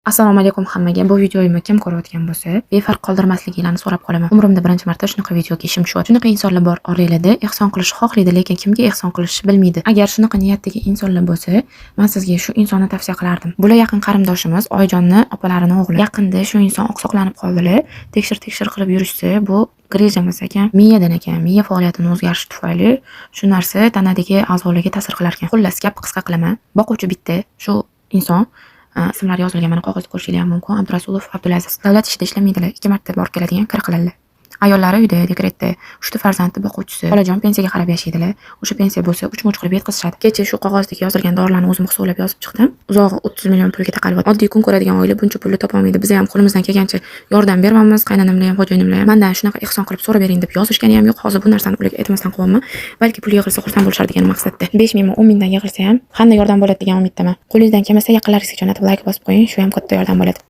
Assalomu alaykum hammaga. Bu videoyimni kim ko'rayotgan bo'lsa, befarq qoldirmasligingizni so'rab qolaman. Umrimda birinchi marta shunaqa videoga ishim tushyapti. Shunaqa insonlar bor oranglarda, ehson qilishni xohlaydi, lekin kimga ehson qilishni bilmaydi. Agar shunaqa niyatdagi insonlar bo'lsa, men sizga shu insonni tavsiya qilardim. Bular yaqin qarindoshimiz, Oyjonni opalarining o'g'li. Yaqinda shu inson oqsoqlanib qoldilar. Tekshir qilib yurishsa, bu grij emas ekan, miyadan ekan. Miya faoliyatining o'zgarishi tufayli shu narsa tanadagi a'zolarga ta'sir qilar ekan. Xullas, gap qisqa qilaman. Boquvchi bitta shu inson ismlari yozilgan, mana qog'ozda ko'rishingiz ham mumkin. Abdurasulov Abdulaziz. Davlat ishida ishlamaydilar, 2 marta borib keladigan, kir qiladilar. Ayollari uyda, dekretda, 3 ta farzandni boquvchisi. Bolajon pensiyaga qarab yashaydilar. O'sha pensiya bo'lsa, 3 qilib yetkazishadi. Kecha shu qog'ozdagi yozilgan dorilarni o'zim hisoblab yozib chiqdim. Uzog'i 30 million pulga taqalib. Oddiy kun ko'radigan oila buncha pulni topa olmaydi. Biz ham qo'limizdan kelgancha yordam beramiz, qaynonamlar ham, xo'jayinimlar ham. Mendan shunaqa ehson qilib so'rab bering deb yozishgani ham yo'q. Hozir bu narsani ularga aytmasdan qo'yaman. Balki pul yig'ilsa xursand bo'lishardi degan maqsadda. 5 mingmi, 10 mingdan yig'ilsa ham qanday yordam bo'ladi degan umiddaman. Qo'lingizdan kelmasa, yaqinlaringizga jo'natib like bosib qo'ying, shu ham katta yordam bo'ladi.